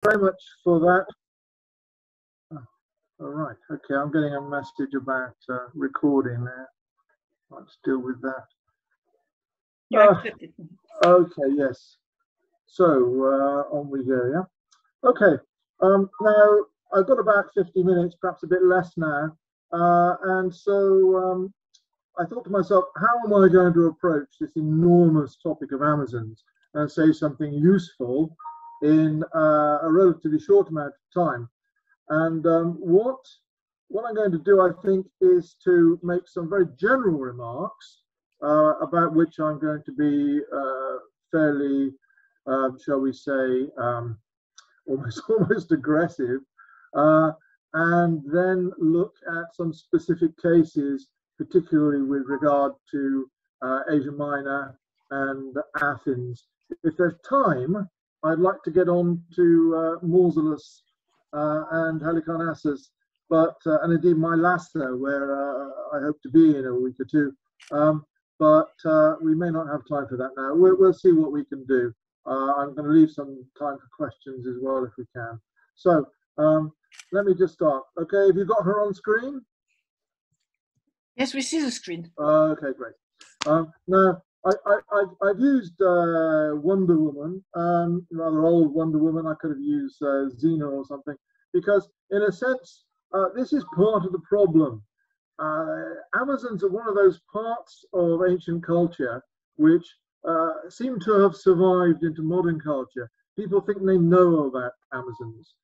very much for that. All right, okay, I'm getting a message about recording there. Let's deal with that. You accepted. Okay, yes. So on we go, yeah? Okay, now I've got about 50 minutes, perhaps a bit less now. And so I thought to myself, how am I going to approach this enormous topic of Amazons and say something useful in a relatively short amount of time? And what I'm going to do, I think, is to make some very general remarks about which I'm going to be fairly, shall we say, almost aggressive, and then look at some specific cases, particularly with regard to Asia Minor and Athens. If there's time, I'd like to get on to Mausolus and Halicarnassus, but and indeed Mylassa, where I hope to be in a week or two. But we may not have time for that now. We'll see what we can do. I'm going to leave some time for questions as well if we can. So let me just start. Okay, have you got her on screen? Yes, we see the screen. Okay, great. Now, I've used Wonder Woman, rather old Wonder Woman. I could have used Xena or something, because in a sense, this is part of the problem. Amazons are one of those parts of ancient culture which seem to have survived into modern culture. People think they know about Amazons.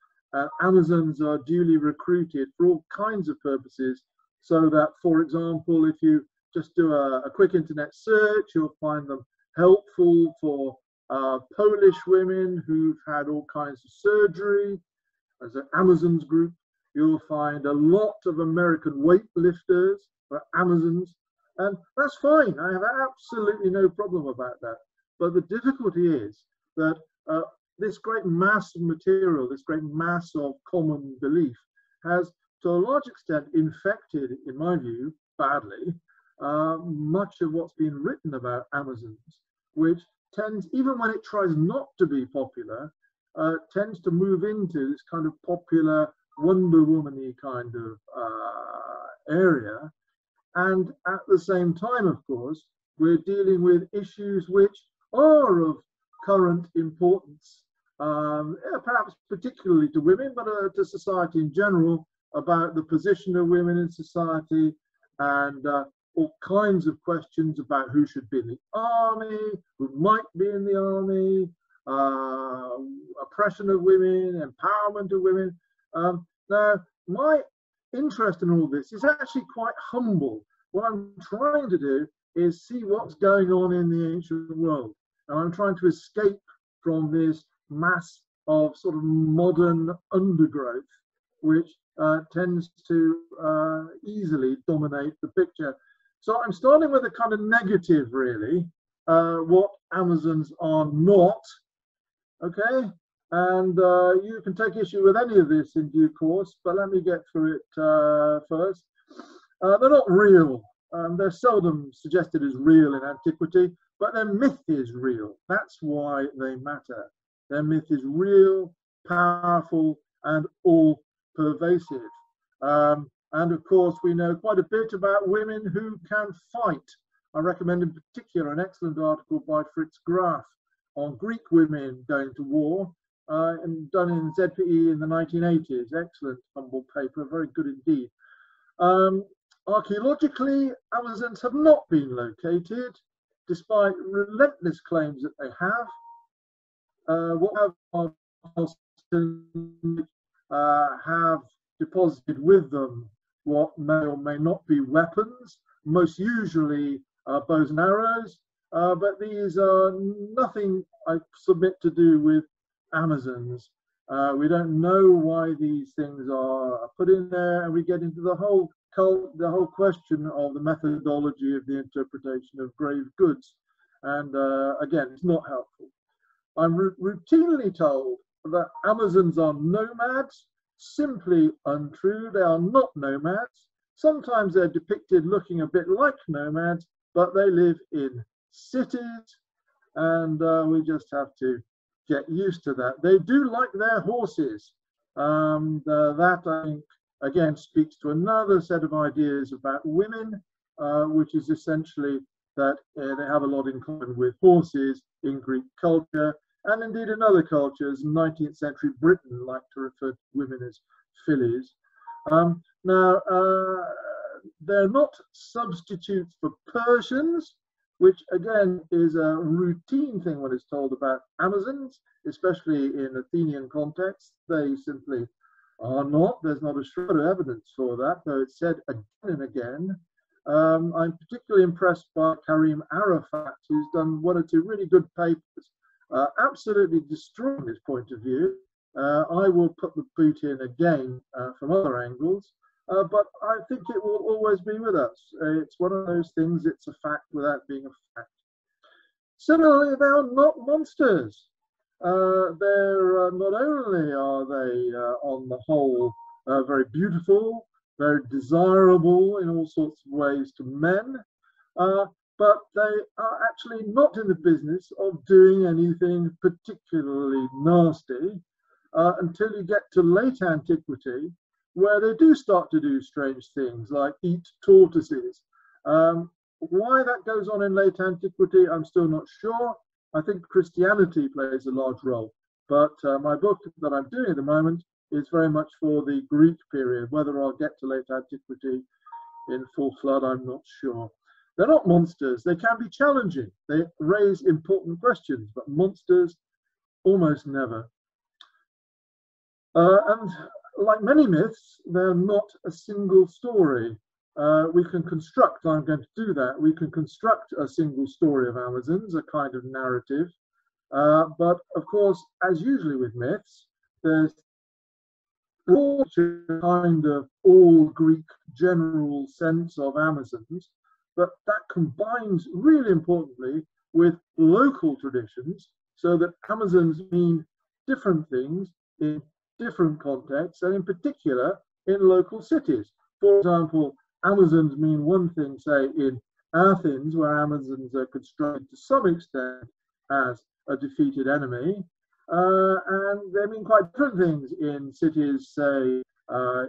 Amazons are duly recruited for all kinds of purposes, so that, for example, if you just do a quick internet search, you'll find them helpful for Polish women who've had all kinds of surgery. As an Amazons group, you'll find a lot of American weightlifters for Amazons, and that's fine. I have absolutely no problem about that. But the difficulty is that this great mass of material, this great mass of common belief, has to a large extent infected, in my view, badly, much of what's been written about Amazons, which tends, even when it tries not to be popular, tends to move into this kind of popular Wonder Woman-y kind of area. And at the same time, of course, we're dealing with issues which are of current importance, perhaps particularly to women, but to society in general, about the position of women in society, and all kinds of questions about who should be in the army, who might be in the army, oppression of women, empowerment of women. Now, my interest in all this is actually quite humble. What I'm trying to do is see what's going on in the ancient world. And I'm trying to escape from this mass of sort of modern undergrowth, which tends to easily dominate the picture. So I'm starting with a kind of negative, really, what Amazons are not, okay? And you can take issue with any of this in due course, but let me get through it first. They're not real. They're seldom suggested as real in antiquity, but their myth is real. That's why they matter. Their myth is real, powerful, and all-pervasive. And of course, we know quite a bit about women who can fight. I recommend in particular an excellent article by Fritz Graf on Greek women going to war, and done in ZPE in the 1980s. Excellent, humble paper, very good indeed. Archaeologically, Amazons have not been located, despite relentless claims that they have. What have deposited with them what may or may not be weapons, most usually bows and arrows, but these are nothing, I submit, to do with Amazons. We don't know why these things are put in there, and we get into the whole question of the methodology of the interpretation of grave goods. And again, it's not helpful. I'm routinely told that Amazons are nomads. Simply untrue. They are not nomads. Sometimes they're depicted looking a bit like nomads, but they live in cities, and we just have to get used to that. They do like their horses. That, I think, again, speaks to another set of ideas about women, which is essentially that they have a lot in common with horses in Greek culture, and indeed in other cultures. 19th century Britain liked to refer to women as fillies. Now, they're not substitutes for Persians, which again is a routine thing when it's told about Amazons, especially in Athenian context. They simply are not. There's not a shred of evidence for that, though it's said again and again. I'm particularly impressed by Karim Arafat, who's done one or two really good papers, absolutely destroying this point of view. I will put the boot in again from other angles, but I think it will always be with us. It's one of those things, it's a fact without being a fact. Similarly, they are not monsters. They're not only are they, on the whole, very beautiful, very desirable in all sorts of ways to men, but they are actually not in the business of doing anything particularly nasty until you get to late antiquity, where they do start to do strange things like eat tortoises. Why that goes on in late antiquity, I'm still not sure. I think Christianity plays a large role, but my book that I'm doing at the moment is very much for the Greek period. Whether I'll get to late antiquity in full flood, I'm not sure. They're not monsters. They can be challenging. They raise important questions, but monsters almost never. And like many myths, they're not a single story. We can construct, I'm going to do that, we can construct a single story of Amazons, a kind of narrative. But of course, as usually with myths, there's kind of all Greek general sense of Amazons, but that combines really importantly with local traditions, so that Amazons mean different things in different contexts, and in particular in local cities. For example, Amazons mean one thing, say, in Athens, where Amazons are constructed to some extent as a defeated enemy, and they mean quite different things in cities, say,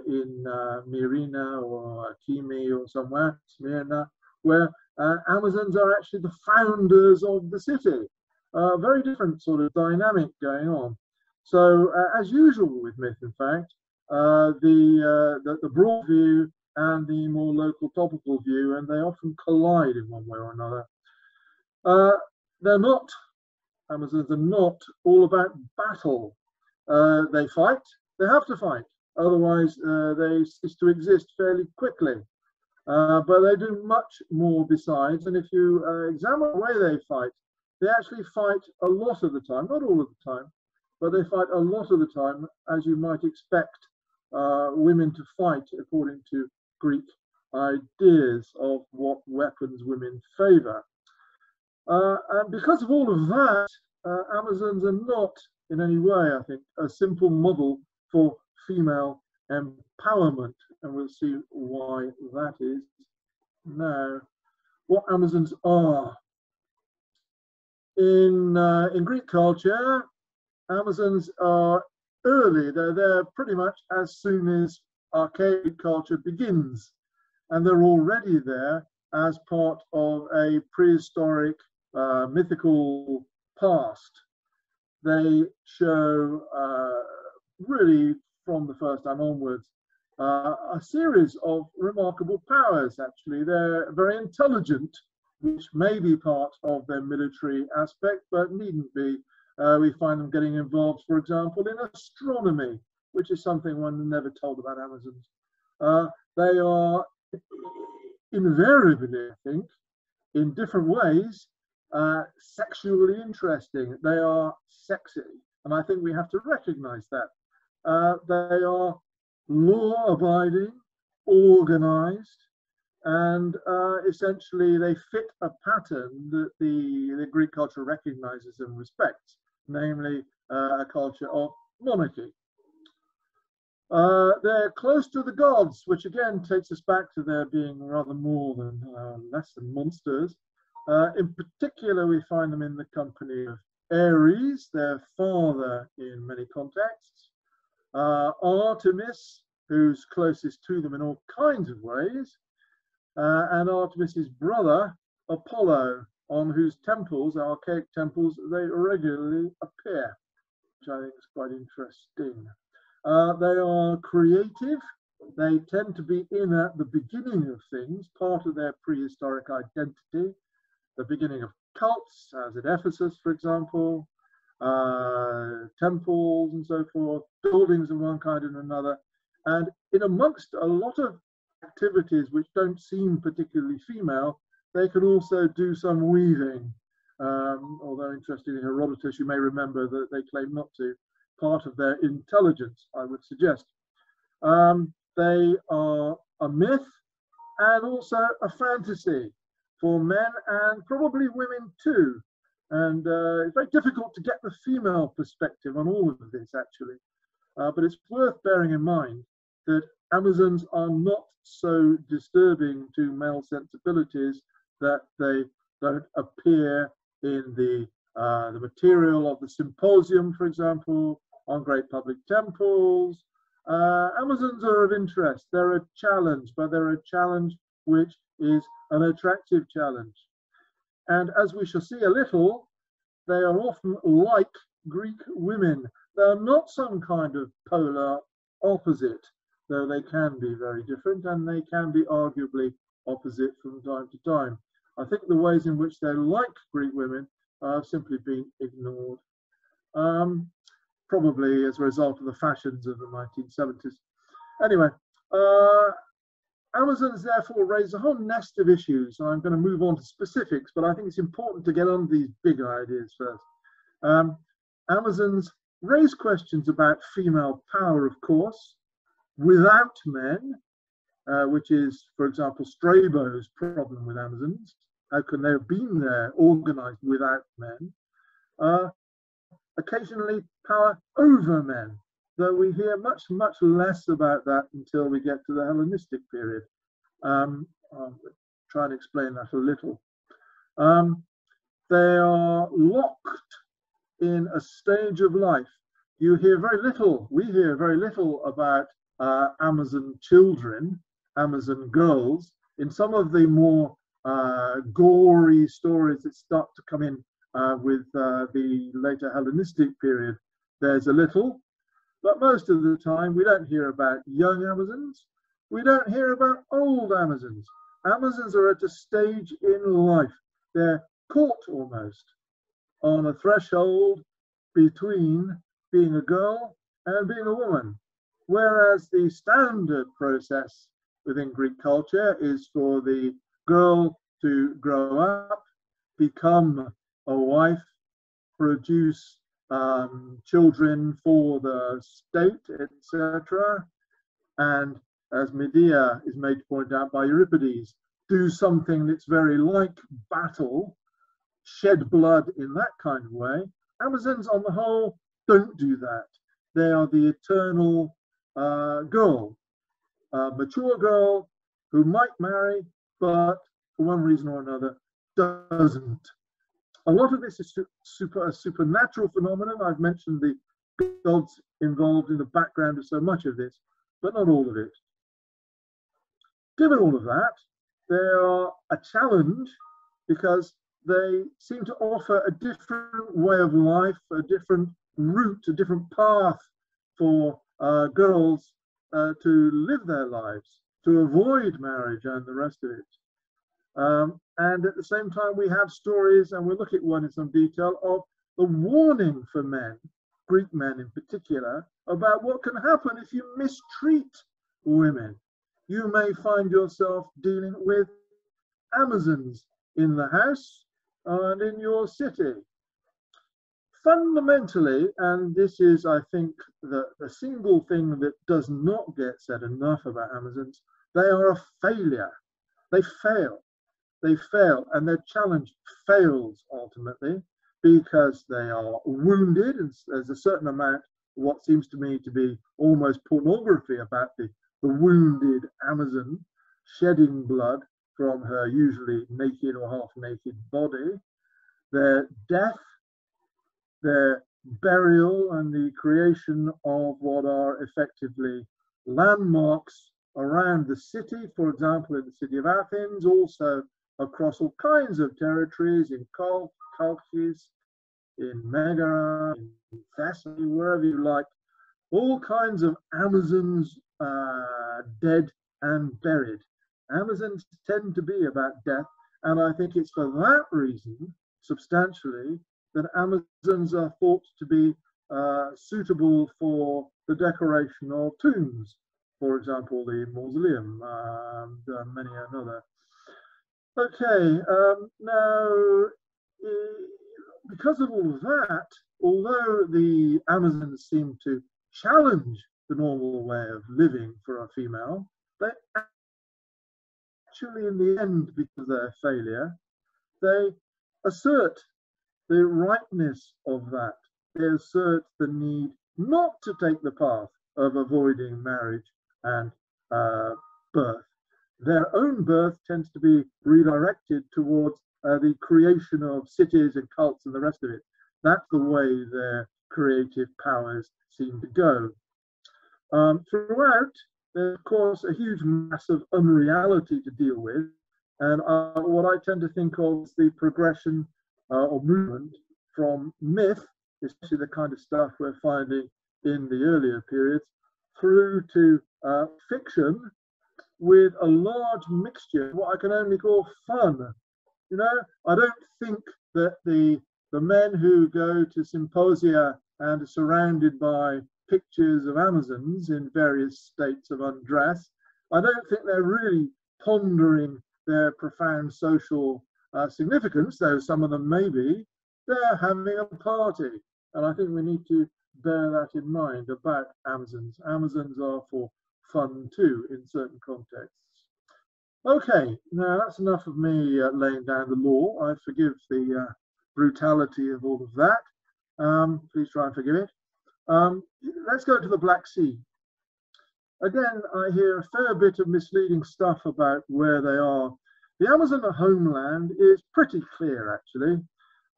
in Myrina or Kimi or somewhere, Smyrna, where Amazons are actually the founders of the city. Very different sort of dynamic going on. So, as usual with myth, in fact, the broad view and the more local topical view, and they often collide in one way or another. They're not, Amazons are not all about battle. They fight, they have to fight, otherwise they cease to exist fairly quickly. But they do much more besides, and if you examine the way they fight, they actually fight a lot of the time, not all of the time, but they fight a lot of the time, as you might expect women to fight according to Greek ideas of what weapons women favor. And because of all of that, Amazons are not in any way, I think, a simple model for female empowerment. And we'll see why that is now. What Amazons are. In Greek culture, Amazons are early. They're there pretty much as soon as archaic culture begins. And they're already there as part of a prehistoric mythical past. They show really from the first time onwards a series of remarkable powers. Actually, they're very intelligent, which may be part of their military aspect, but needn't be. We find them getting involved, for example, in astronomy, which is something one never told about Amazons. They are invariably, I think, in different ways, sexually interesting. They are sexy, and I think we have to recognize that. They are law-abiding, organized, and essentially they fit a pattern that the Greek culture recognizes and respects, namely a culture of monarchy. They're close to the gods, which again takes us back to their being rather more than less than monsters. In particular, we find them in the company of Ares, their father in many contexts, Artemis, who's closest to them in all kinds of ways, and Artemis's brother, Apollo, on whose temples, archaic temples, they regularly appear, which I think is quite interesting. They are creative. They tend to be in at the beginning of things, part of their prehistoric identity, the beginning of cults, as at Ephesus, for example, temples and so forth, buildings of one kind and another. And in amongst a lot of activities which don't seem particularly female, they can also do some weaving. Although interestingly, Herodotus, you may remember that they claim not to. Part of their intelligence, I would suggest. They are a myth and also a fantasy for men and probably women too. And it's very difficult to get the female perspective on all of this, actually. But it's worth bearing in mind that Amazons are not so disturbing to male sensibilities that they don't appear in the material of the symposium, for example, on great public temples. Amazons are of interest. They're a challenge, but they're a challenge which is an attractive challenge. And as we shall see a little, they are often like Greek women. They're not some kind of polar opposite, though they can be very different, and they can be arguably opposite from time to time. I think the ways in which they're like Greek women have simply been ignored, probably as a result of the fashions of the 1970s. Anyway, Amazons therefore raise a whole nest of issues. I'm going to move on to specifics, but I think it's important to get on these big ideas first. Amazons raise questions about female power, of course, without men, which is, for example, Strabo's problem with Amazons. How can they have been there organized without men? Occasionally power over men, though we hear much, much less about that until we get to the Hellenistic period. I'll try and explain that a little. They are locked in a stage of life. You hear very little, we hear very little about Amazon children, Amazon girls. In some of the more gory stories that start to come in with the later Hellenistic period, there's a little, but most of the time we don't hear about young Amazons. We don't hear about old Amazons. Amazons are at a stage in life. They're caught almost on a threshold between being a girl and being a woman. Whereas the standard process within Greek culture is for the girl to grow up, become a wife, produce children for the state, etc. And as Medea is made to point out by Euripides, do something that's very like battle, shed blood in that kind of way. Amazons, on the whole, don't do that. They are the eternal girl, mature girl who might marry, but for one reason or another doesn't. A lot of this is a supernatural phenomenon. I've mentioned the gods involved in the background of so much of this, but not all of it. Given all of that, they are a challenge because they seem to offer a different way of life, a different route, a different path for girls to live their lives, to avoid marriage and the rest of it. And at the same time, we have stories, and we'll look at one in some detail, of the warning for men, Greek men in particular, about what can happen if you mistreat women. You may find yourself dealing with Amazons in the house and in your city. Fundamentally, and this is, I think, the single thing that does not get said enough about Amazons, they are a failure. They fail. They fail, and their challenge fails ultimately because they are wounded, and there's a certain amount of what seems to me to be almost pornography about the wounded Amazon shedding blood from her usually naked or half naked body. Their death their burial and the creation of what are effectively landmarks around the city, for example, in the city of Athens, also across all kinds of territories, in Colchis, in Megara, in Thessaly, wherever you like, all kinds of Amazons dead and buried. Amazons tend to be about death, and I think it's for that reason, substantially, that Amazons are thought to be suitable for the decoration of tombs, for example, the mausoleum and many another. Okay, now, because of all of that, although the Amazons seem to challenge the normal way of living for a female, they actually, in the end, because of their failure, they assert the rightness of that. They assert the need not to take the path of avoiding marriage and birth. Their own birth tends to be redirected towards the creation of cities and cults and the rest of it. That's the way their creative powers seem to go. Throughout, there's of course a huge mass of unreality to deal with, and what I tend to think of is the progression or movement from myth, especially the kind of stuff we're finding in the earlier periods, through to fiction, with a large mixture of what I can only call fun. You know, I don't think that the men who go to symposia and are surrounded by pictures of Amazons in various states of undress, I don't think they're really pondering their profound social significance, though some of them may be. They're having a party, and I think we need to bear that in mind about Amazons. Amazons are for fun too in certain contexts. Okay, now that's enough of me laying down the law. I forgive the brutality of all of that. Please try and forgive it. Let's go to the Black Sea. Again, I hear a fair bit of misleading stuff about where they are. The Amazon homeland is pretty clear, actually.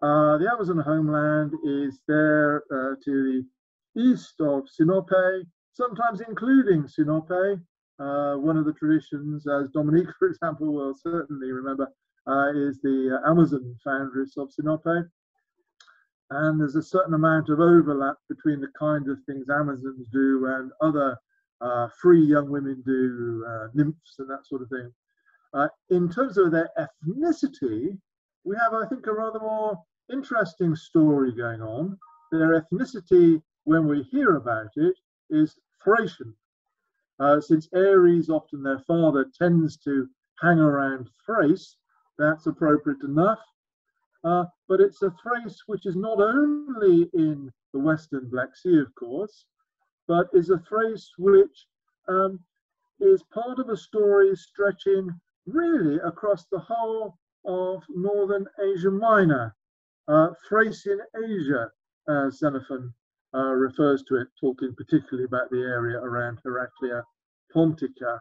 The Amazon homeland is there to the east of Sinope, sometimes including Sinope. One of the traditions, as Dominique, for example, will certainly remember, is the Amazon foundress of Sinope. And there's a certain amount of overlap between the kinds of things Amazons do and other free young women do, nymphs and that sort of thing. In terms of their ethnicity, we have, I think, a rather more interesting story going on. Their ethnicity, when we hear about it, is Thracian. Since Ares, often their father, tends to hang around Thrace, that's appropriate enough. But it's a Thrace which is not only in the Western Black Sea, of course, but is a Thrace which is part of a story stretching really across the whole of northern Asia Minor, Thracian Asia, as Xenophon refers to it, talking particularly about the area around Heraclea Pontica.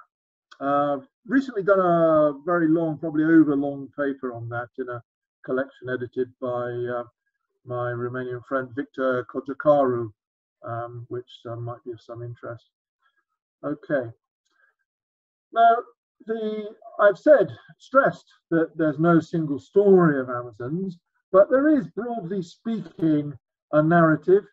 Recently done a very long, probably overlong paper on that in a collection edited by my Romanian friend Victor Cojocaru, which might be of some interest. Okay. Now, I've stressed that there's no single story of Amazons, but there is, broadly speaking, a narrative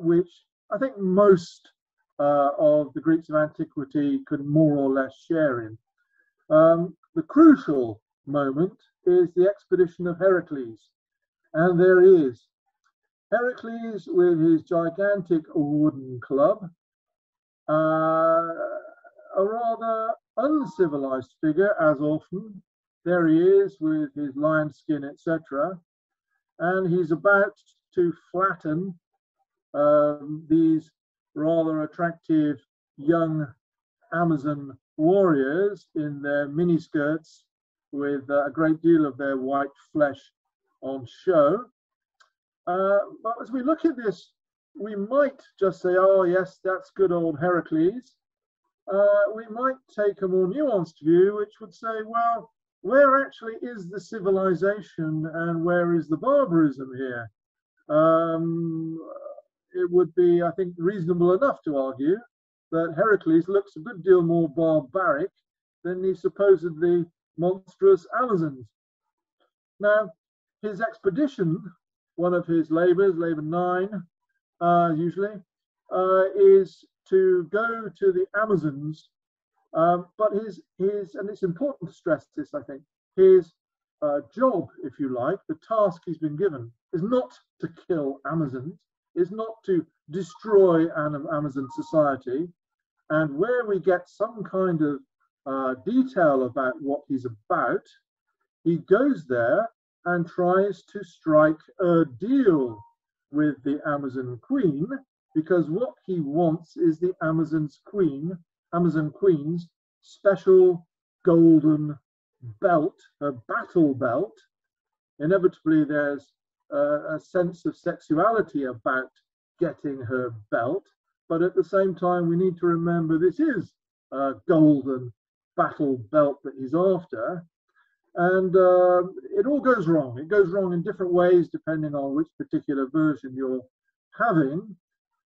which I think most of the Greeks of antiquity could more or less share in. The crucial moment is the expedition of Heracles, and there is Heracles with his gigantic wooden club, a rather uncivilized figure, as often. There he is with his lion skin, etc., and he's about to flatten these rather attractive young Amazon warriors in their miniskirts with a great deal of their white flesh on show. But as we look at this, we might just say, oh yes, that's good old Heracles. We might take a more nuanced view, which would say, well, where actually is the civilization and where is the barbarism here? it would be, I think, reasonable enough to argue that Heracles looks a good deal more barbaric than the supposedly monstrous Amazons. Now, his expedition, one of his labors, labor 9, usually, is to go to the Amazons. But his, and it's important to stress this, I think, his job, if you like, the task he's been given, is not to kill Amazons, is not to destroy Amazon society. And where we get some kind of detail about what he's about, he goes there and tries to strike a deal with the Amazon queen, because what he wants is the Amazon queen's special golden belt, a battle belt. Inevitably, there's a sense of sexuality about getting her belt, but at the same time, we need to remember this is a golden battle belt that he's after. And it all goes wrong. It goes wrong in different ways depending on which particular version you're having.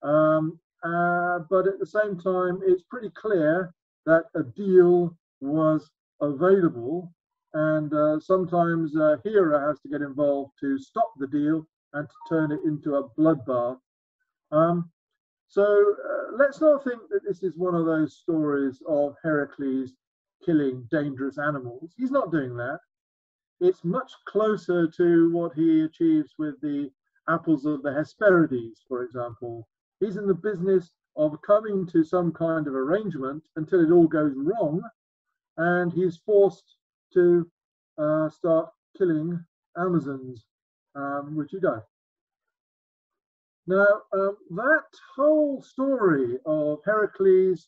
But at the same time, it's pretty clear that a deal was available, and sometimes Hera has to get involved to stop the deal and to turn it into a bloodbath. So let's not think that this is one of those stories of Heracles killing dangerous animals. He's not doing that. It's much closer to what he achieves with the apples of the Hesperides, for example. He's in the business of coming to some kind of arrangement until it all goes wrong, and he's forced to start killing Amazons, which he does. Now, that whole story of Heracles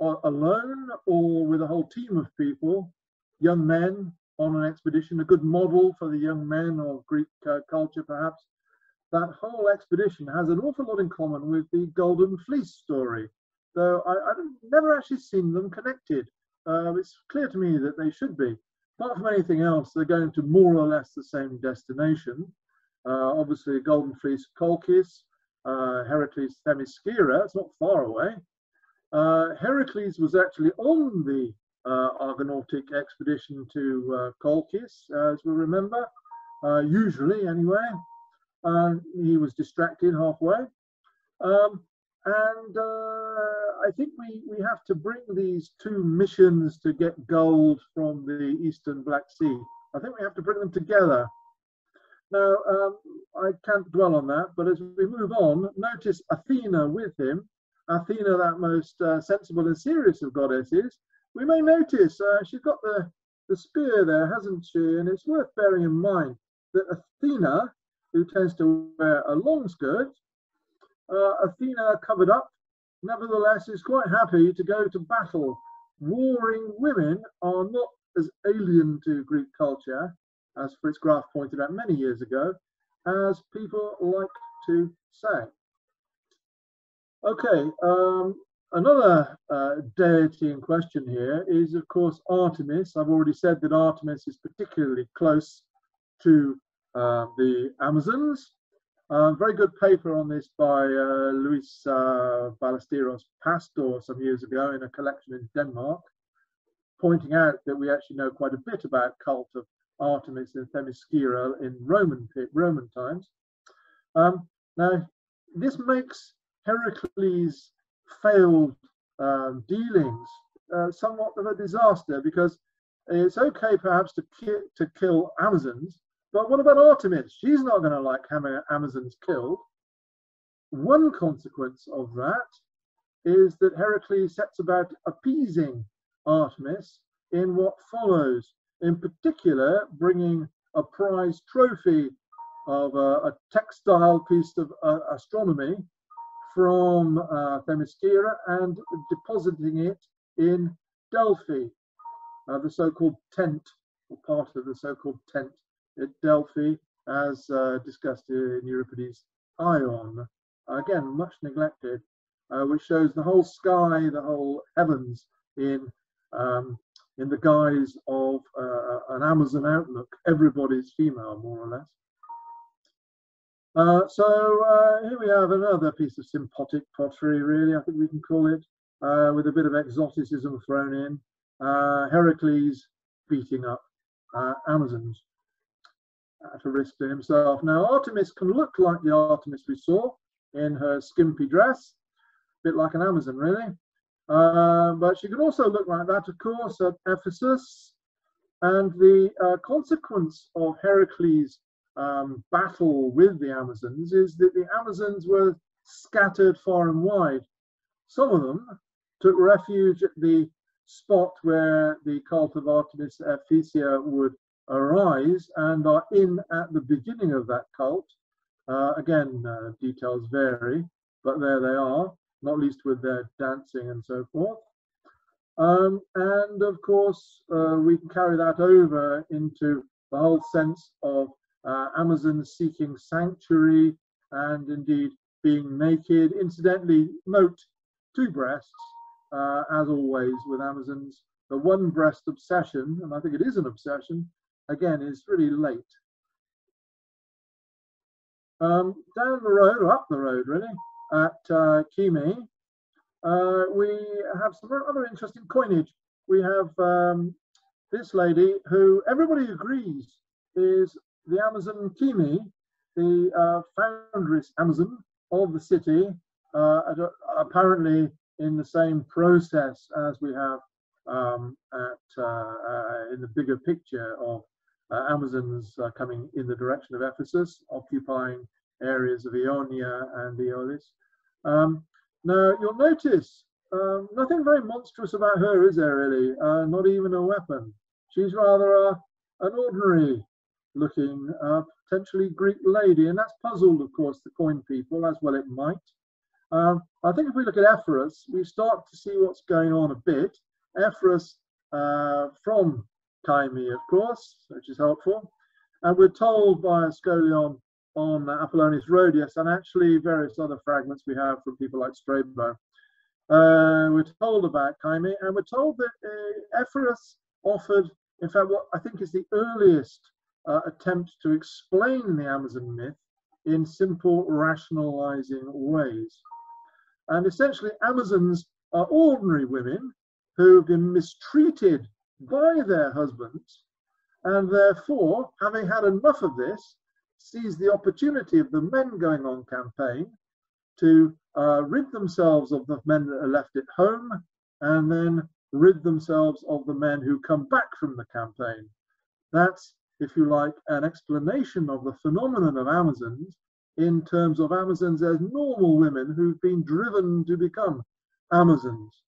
alone or with a whole team of people, young men on an expedition, a good model for the young men of Greek culture perhaps, that whole expedition has an awful lot in common with the Golden Fleece story, though I've never actually seen them connected. It's clear to me that they should be. Apart from anything else, they're going to more or less the same destination. Obviously, Golden Fleece, Colchis, Heracles, Themyscira, it's not far away. Heracles was actually on the Argonautic expedition to Colchis, as we remember, usually anyway. He was distracted halfway. I think we have to bring these two missions to get gold from the Eastern Black Sea. I think we have to bring them together. Now, I can't dwell on that, but as we move on, notice Athena with him. Athena, that most sensible and serious of goddesses. We may notice she's got the spear there, hasn't she? And it's worth bearing in mind that Athena, who tends to wear a long skirt, Athena covered up, nevertheless is quite happy to go to battle. Warring women are not as alien to Greek culture, as Fritz Graf pointed out many years ago, as people like to say. Okay, another deity in question here is, of course, Artemis. I've already said that Artemis is particularly close to the Amazons. Very good paper on this by Luis Ballesteros Pastor some years ago in a collection in Denmark, pointing out that we actually know quite a bit about cult of Artemis and Themyscira in Roman times. Now, this makes Heracles' failed dealings somewhat of a disaster, because it's okay perhaps to kill Amazons, but what about Artemis? She's not going to like having Amazons killed. One consequence of that is that Heracles sets about appeasing Artemis in what follows, in particular bringing a prize trophy of a textile piece of astronomy from Themyscira and depositing it in Delphi, the so-called tent, or part of the so-called tent at Delphi, as discussed in Euripides' Ion. Again, much neglected, which shows the whole sky, the whole heavens in the guise of an Amazon outlook. Everybody's female, more or less. Here we have another piece of symptotic pottery, really, I think we can call it, with a bit of exoticism thrown in. Heracles beating up Amazons at a risk to himself. Now, Artemis can look like the Artemis we saw in her skimpy dress, a bit like an Amazon, really. But she can also look like that, of course, at Ephesus. And the consequence of Heracles' battle with the Amazons is that the Amazons were scattered far and wide. Some of them took refuge at the spot where the cult of Artemis Ephesia would arise and are in at the beginning of that cult. Again, details vary, but there they are, not least with their dancing and so forth. And of course, we can carry that over into the whole sense of Amazons seeking sanctuary and indeed being naked. Incidentally, note 2 breasts, as always with Amazons. The one breast obsession, and I think it is an obsession, again, is really late. Down the road, or up the road really, at Kyme, we have some other interesting coinage. We have this lady who everybody agrees is the Amazon Kyme, the foundress Amazon of the city, apparently in the same process as we have in the bigger picture of Amazons coming in the direction of Ephesus, occupying areas of Ionia and Aeolis. Now, you'll notice nothing very monstrous about her, is there really? Not even a weapon. She's rather an ordinary looking, potentially Greek lady, and that's puzzled, of course, the coin people, as well it might. I think if we look at Ephorus, we start to see what's going on a bit. Ephorus from Kyme, of course, which is helpful. And we're told by Ascolion on Apollonius Rhodius, and actually various other fragments we have from people like Strabo. We're told about Kyme, and we're told that Ephorus offered, in fact, what I think is the earliest attempt to explain the Amazon myth in simple, rationalizing ways. And essentially, Amazons are ordinary women who have been mistreated by their husbands, and therefore, having had enough of this, seize the opportunity of the men going on campaign to rid themselves of the men that are left at home, and then rid themselves of the men who come back from the campaign. That's, if you like, an explanation of the phenomenon of Amazons in terms of Amazons as normal women who've been driven to become Amazons.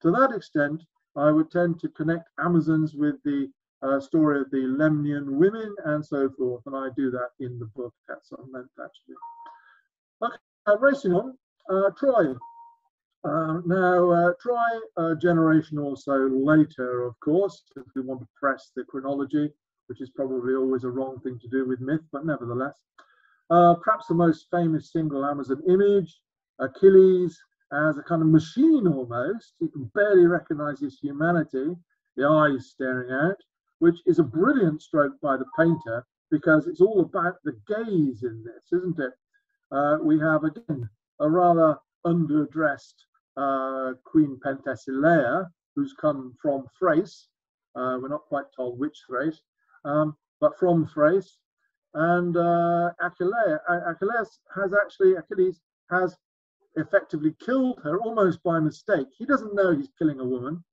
To that extent, I would tend to connect Amazons with the story of the Lemnian women and so forth, and I do that in the book at some length, actually. Okay, racing on, Troy. Troy, a generation or so later, of course, if we want to press the chronology, which is probably always a wrong thing to do with myth, but nevertheless. Perhaps the most famous single Amazon image, Achilles as a kind of machine almost. You can barely recognize his humanity, the eyes staring out, which is a brilliant stroke by the painter because it's all about the gaze in this, isn't it? We have, again, a rather underdressed Queen Penthesilea, who's come from Thrace. We're not quite told which Thrace, but from Thrace. And Achilles has effectively killed her almost by mistake. He doesn't know he's killing a woman.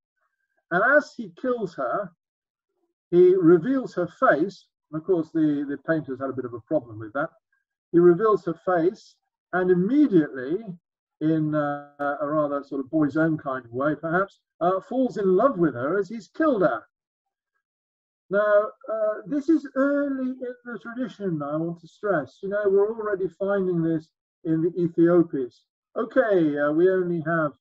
And as he kills her, he reveals her face. And of course, the painters had a bit of a problem with that. He reveals her face, and immediately, in a rather sort of boy's own kind of way, perhaps, falls in love with her as he's killed her. Now, this is early in the tradition, I want to stress. You know, we're already finding this in the Ethiopies. Okay, we only have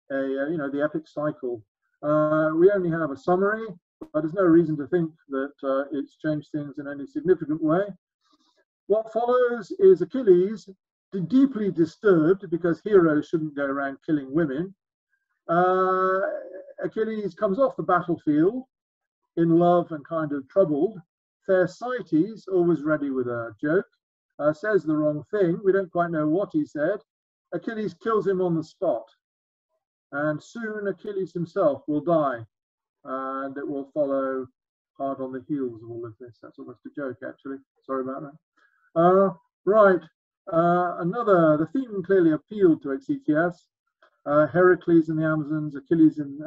the epic cycle. We only have a summary, but there's no reason to think that it's changed things in any significant way. What follows is Achilles, deeply disturbed because heroes shouldn't go around killing women. Achilles comes off the battlefield in love and kind of troubled. Thersites, always ready with a joke, says the wrong thing. We don't quite know what he said. Achilles kills him on the spot. And soon Achilles himself will die. And it will follow hard on the heels of all of this. That's almost a joke, actually. Sorry about that. Right. The theme clearly appealed to Exekias. Heracles and the Amazons, Achilles and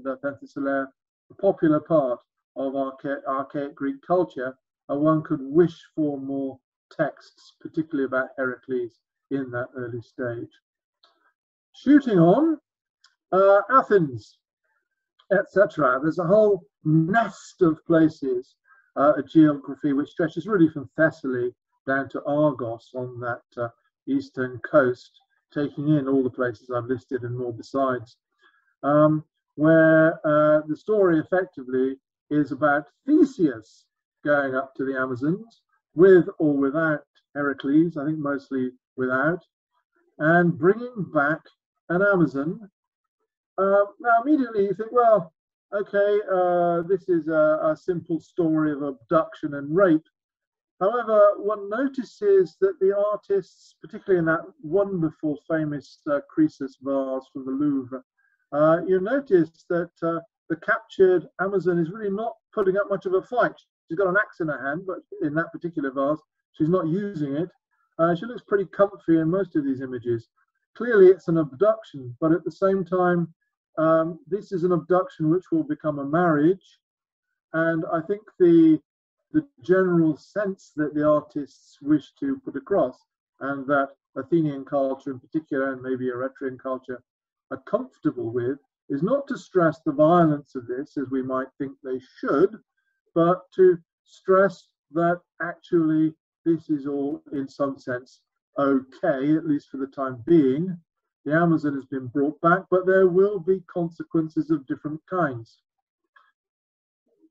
Penthesilea, a popular part of archaic Greek culture. One could wish for more texts, particularly about Heracles in that early stage. Shooting on, Athens, etc. There's a whole nest of places, a geography which stretches really from Thessaly down to Argos on that eastern coast, taking in all the places I've listed and more besides, where the story effectively is about Theseus going up to the Amazons, with or without Heracles, I think mostly without, and bringing back an Amazon. Now immediately you think, well, okay, this is a simple story of abduction and rape. However, one notices that the artists, particularly in that wonderful famous Croesus vase from the Louvre, you notice that the captured Amazon is really not putting up much of a fight. She's got an axe in her hand, but in that particular vase, she's not using it. She looks pretty comfy in most of these images. Clearly, it's an abduction, but at the same time, this is an abduction which will become a marriage. And I think the general sense that the artists wish to put across, and that Athenian culture in particular, and maybe Eretrian culture, are comfortable with, is not to stress the violence of this, as we might think they should, but to stress that actually this is all in some sense okay, at least for the time being. The Amazon has been brought back, but there will be consequences of different kinds.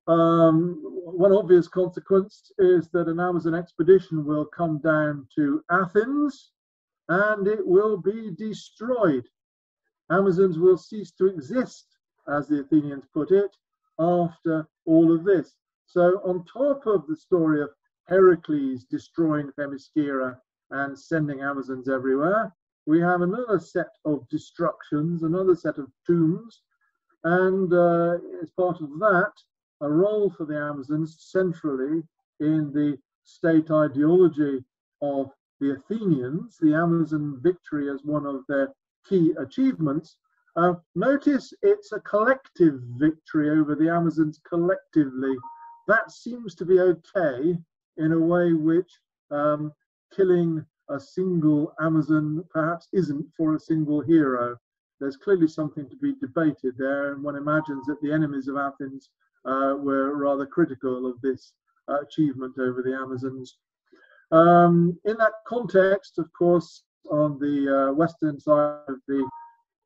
One obvious consequence is that an Amazon expedition will come down to Athens and it will be destroyed. Amazons will cease to exist, as the Athenians put it, after all of this. So on top of the story of Heracles destroying Themyscira and sending Amazons everywhere, we have another set of destructions, another set of tombs, and as part of that, a role for the Amazons centrally in the state ideology of the Athenians, the Amazon victory as one of their key achievements. Notice it's a collective victory over the Amazons collectively. That seems to be okay in a way which killing a single Amazon perhaps isn't for a single hero. There's clearly something to be debated there, and one imagines that the enemies of Athens were rather critical of this achievement over the Amazons. In that context, of course, on the western side of the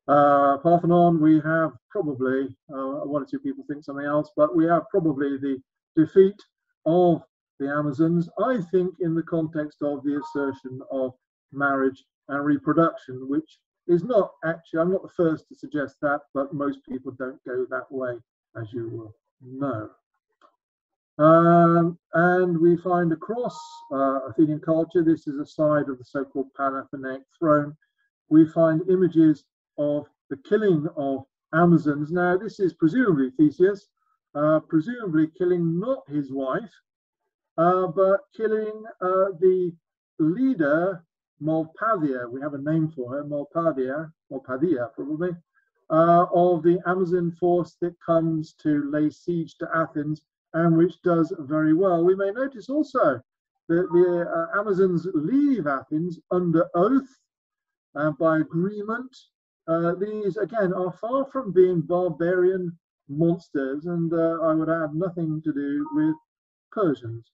Parthenon, we have probably, one or two people think something else, but we have probably the defeat of the Amazons, I think, in the context of the assertion of marriage and reproduction, which is not actually, I'm not the first to suggest that, but most people don't go that way, as you will know. And we find across Athenian culture, this is a side of the so-called Panathenaic throne, we find images of the killing of Amazons. Now, this is presumably Theseus, presumably killing not his wife, but killing the leader, Molpadia. We have a name for her, Molpadia probably, of the Amazon force that comes to lay siege to Athens, and which does very well. We may notice also that the Amazons leave Athens under oath by agreement. These, again, are far from being barbarian monsters, and I would add nothing to do with Persians.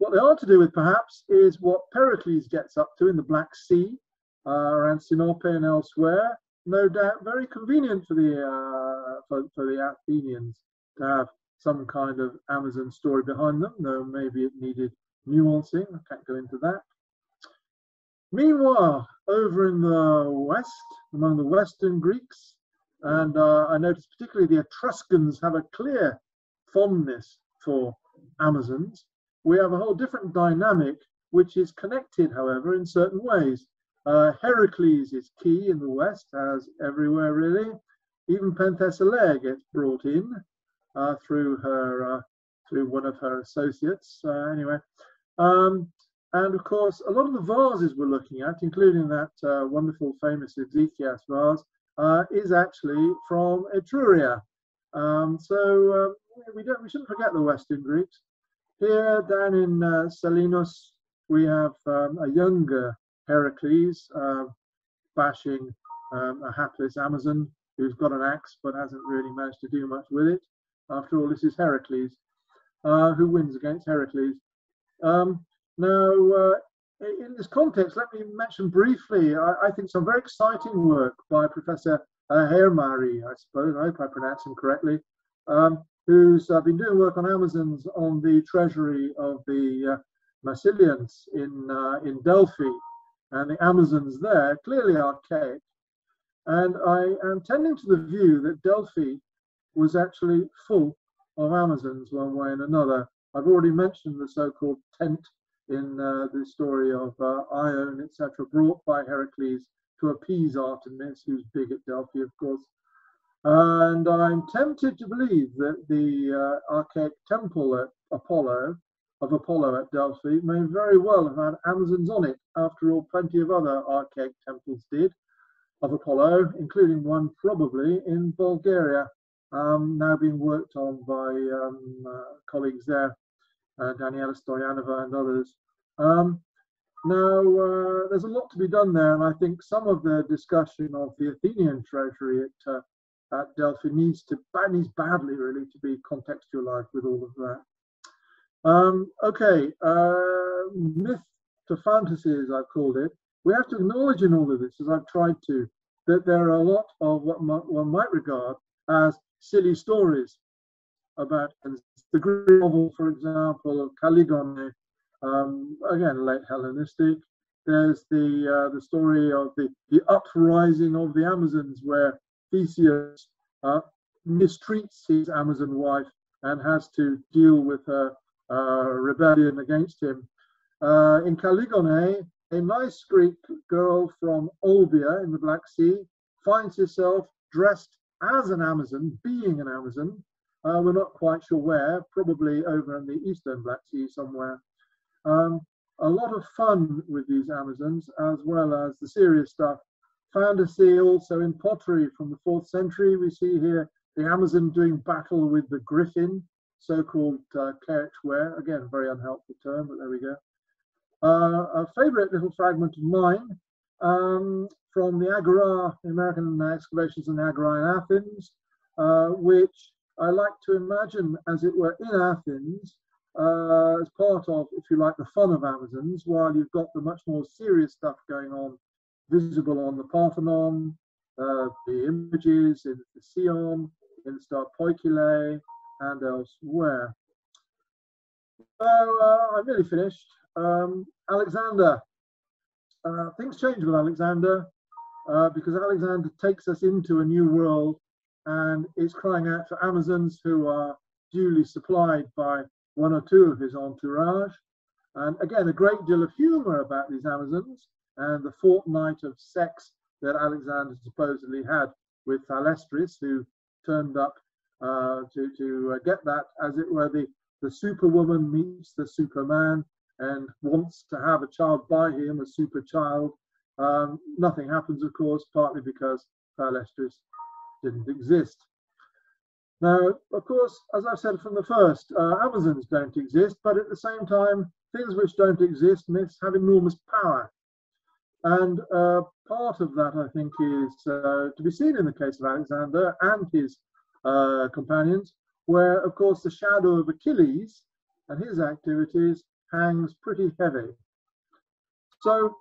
What they are to do with, perhaps, is what Pericles gets up to in the Black Sea, around Sinope and elsewhere. No doubt very convenient for the Athenians to have some kind of Amazon story behind them, though maybe it needed nuancing. I can't go into that. Meanwhile, over in the west, among the Western Greeks, and I noticed particularly the Etruscans have a clear fondness for Amazons, we have a whole different dynamic, which is connected, however, in certain ways. Heracles is key in the West, as everywhere really. Even Penthesilea gets brought in through one of her associates. Anyway, and of course, a lot of the vases we're looking at, including that wonderful, famous Ezekias vase, is actually from Etruria. So we shouldn't forget the Western Greeks. Here, down in Selinus, we have a younger Heracles bashing a hapless Amazon who's got an axe but hasn't really managed to do much with it. After all, this is Heracles, who wins against Heracles. Now, in this context, let me mention briefly, I think, some very exciting work by Professor Hermari, I suppose, I hope I pronounce him correctly, who's been doing work on Amazons on the treasury of the Massilians in Delphi. And the Amazons there, clearly archaic. And I am tending to the view that Delphi was actually full of Amazons one way and another. I've already mentioned the so-called tent in the story of Ion, etc., brought by Heracles to appease Artemis, who's big at Delphi, of course. And I'm tempted to believe that the archaic temple at Apollo at Delphi may very well have had Amazons on it. After all, plenty of other archaic temples did of Apollo, including one probably in Bulgaria, now being worked on by colleagues there, Daniela Stoyanova and others. Now, there's a lot to be done there, and I think some of the discussion of the Athenian treasury at Delphi needs badly really to be contextualized with all of that. Okay, myth to fantasies, I've called it. We have to acknowledge in all of this, as I've tried to, that there are a lot of what one might regard as silly stories about the Greek novel, for example, of Caligone, again, late Hellenistic. There's the story of the uprising of the Amazons, where Theseus mistreats his Amazon wife and has to deal with her rebellion against him. In Caligone, a nice Greek girl from Olbia in the Black Sea finds herself dressed as an Amazon, being an Amazon. We're not quite sure where, probably over in the eastern Black Sea somewhere. A lot of fun with these Amazons, as well as the serious stuff. Fantasy also in pottery from the 4th century. We see here the Amazon doing battle with the griffin, so-called Kerch ware. Again, very unhelpful term, but there we go. A favorite little fragment of mine from the Agora, the American excavations in Agora in Athens, which I like to imagine, as it were, in Athens, as part of, if you like, the fun of Amazons, while you've got the much more serious stuff going on, visible on the Parthenon, the images in the Sion, in Star Poikile, and elsewhere. So I'm nearly finished. Alexander. Things change with Alexander because Alexander takes us into a new world and is crying out for Amazons who are duly supplied by one or two of his entourage. And again, a great deal of humor about these Amazons and the fortnight of sex that Alexander supposedly had with Thalestris, who turned up to get that, as it were, the superwoman meets the superman and wants to have a child by him, a super child. Nothing happens, of course, partly because Thalestris didn't exist. Now, of course, as I've said from the first, Amazons don't exist, but at the same time, things which don't exist, myths, have enormous power. And part of that, I think, is to be seen in the case of Alexander and his companions, where, of course, the shadow of Achilles and his activities hangs pretty heavy. So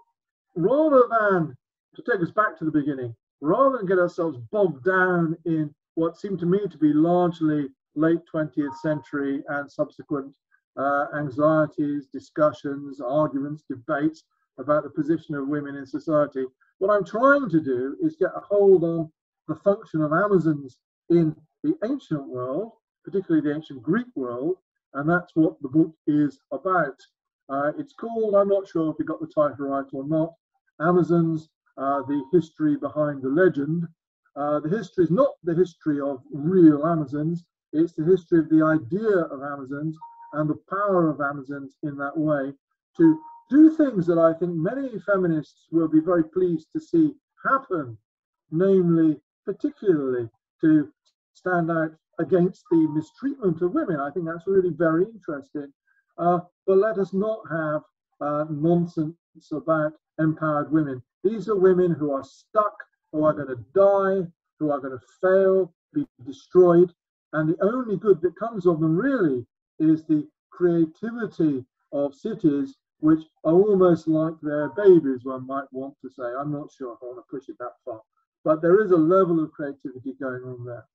rather than, to take us back to the beginning, rather than get ourselves bogged down in what seemed to me to be largely late 20th century and subsequent anxieties, discussions, arguments, debates about the position of women in society, what I'm trying to do is get a hold on the function of Amazons in the ancient world, particularly the ancient Greek world, And that's what the book is about. It's called, I'm not sure if we got the title right or not, Amazons, the history behind the legend. The history is not the history of real Amazons, it's the history of the idea of Amazons and the power of Amazons in that way to do things that I think many feminists will be very pleased to see happen, namely, particularly to stand out against the mistreatment of women. I think that's really very interesting. But let us not have nonsense about empowered women. These are women who are stuck, who are going to die, who are going to fail, be destroyed. And the only good that comes of them really is the creativity of cities, which are almost like their babies, one might want to say. I'm not sure if I want to push it that far, but there is a level of creativity going on there.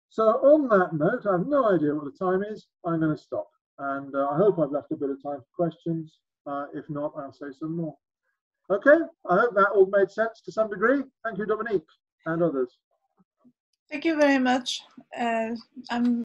So on that note, I have no idea what the time is. I'm going to stop. And I hope I've left a bit of time for questions. If not, I'll say some more. Okay, I hope that all made sense to some degree. Thank you, Dominique, and others. Thank you very much. I'm